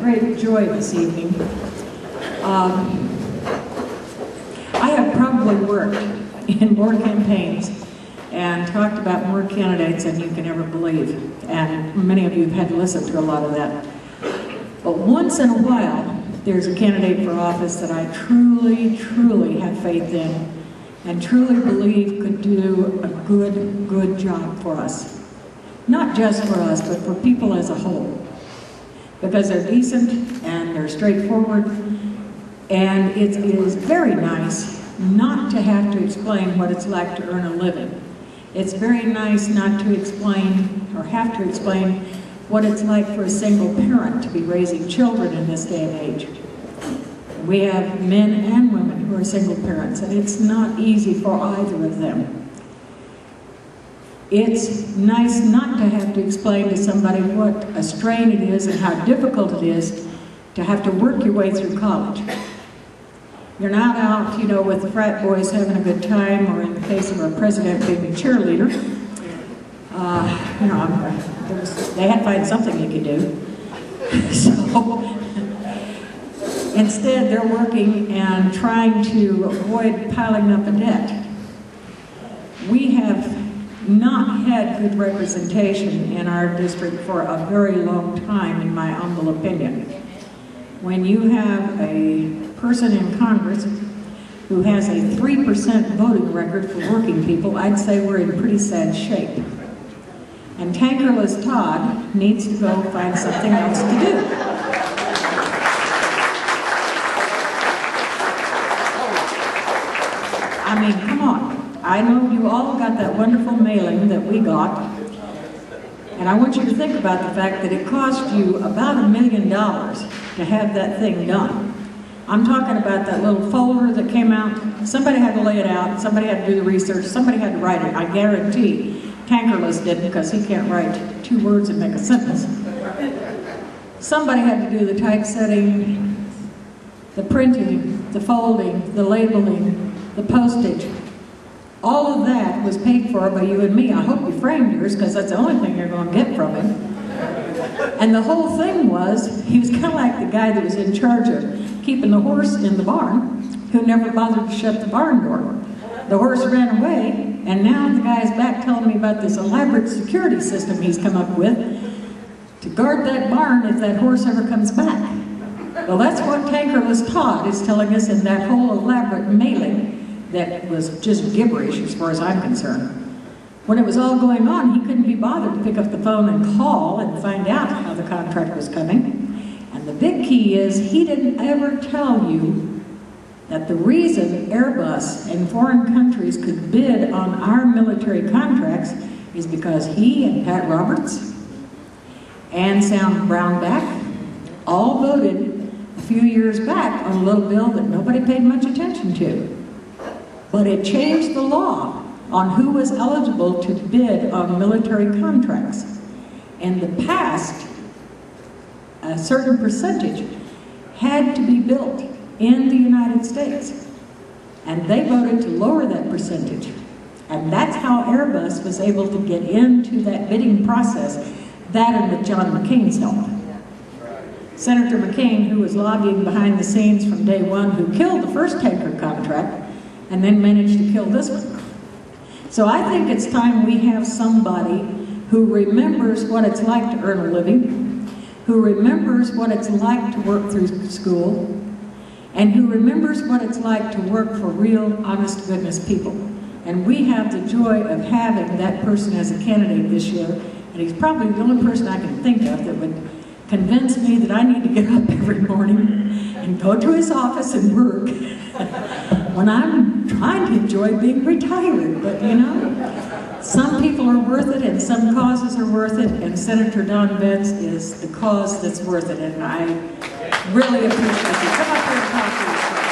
great joy this evening. I have probably worked in more campaigns and talked about more candidates than you can ever believe. And many of you have had to listen to a lot of that. But once in a while, there's a candidate for office that I truly, truly have faith in and truly believe could do a good job for us. Not just for us, but for people as a whole. Because they're decent and they're straightforward, and it is very nice not to have to explain what it's like to earn a living. It's very nice not to explain or have to explain what it's like for a single parent to be raising children in this day and age. We have men and women who are single parents, and it's not easy for either of them. It's nice not to have to explain to somebody what a strain it is and how difficult it is to have to work your way through college. You're not out, you know, with the frat boys having a good time, or in the case of our president being a cheerleader. You know, they had to find something you could do. So instead, they're working and trying to avoid piling up a debt. We have not had good representation in our district for a very long time, in my humble opinion. When you have a person in Congress who has a 3% voting record for working people, I'd say we're in pretty sad shape. And Tankerless Todd needs to go find something else to do. I mean, come on. I know you all got that wonderful mailing that we got, and I want you to think about the fact that it cost you about $1 million to have that thing done. I'm talking about that little folder that came out. Somebody had to lay it out, somebody had to do the research, somebody had to write it. I guarantee Tankerless didn't, because he can't write 2 words and make a sentence. Somebody had to do the typesetting, the printing, the folding, the labeling, the postage. All of that was paid for by you and me. I hope you framed yours, because that's the only thing you're going to get from him. And the whole thing was, he was kind of like the guy that was in charge of keeping the horse in the barn, who never bothered to shut the barn door. The horse ran away, and now the guy's back telling me about this elaborate security system he's come up with to guard that barn if that horse ever comes back. Well, that's what Tankerless Todd is telling us in that whole elaborate mailing that was just gibberish as far as I'm concerned. When it was all going on, he couldn't be bothered to pick up the phone and call and find out how the contract was coming. And the big key is, he didn't ever tell you that the reason Airbus and foreign countries could bid on our military contracts is because he and Pat Roberts and Sam Brownback all voted a few years back on a little bill that nobody paid much attention to. But it changed the law on who was eligible to bid on military contracts. In the past, a certain percentage had to be built in the United States, and they voted to lower that percentage. And that's how Airbus was able to get into that bidding process, that and with John McCain's help. Senator McCain, who was lobbying behind the scenes from day one, who killed the first tanker contract, and then managed to kill this one. So I think it's time we have somebody who remembers what it's like to earn a living, who remembers what it's like to work through school, and who remembers what it's like to work for real, honest-to-goodness people. And we have the joy of having that person as a candidate this year, and he's probably the only person I can think of that would convince me that I need to get up every morning and go to his office and work when I'm trying to enjoy being retired. But you know, some people are worth it and some causes are worth it, and Senator Don Betts is the cause that's worth it, and I really appreciate you. Come up here and talk to us.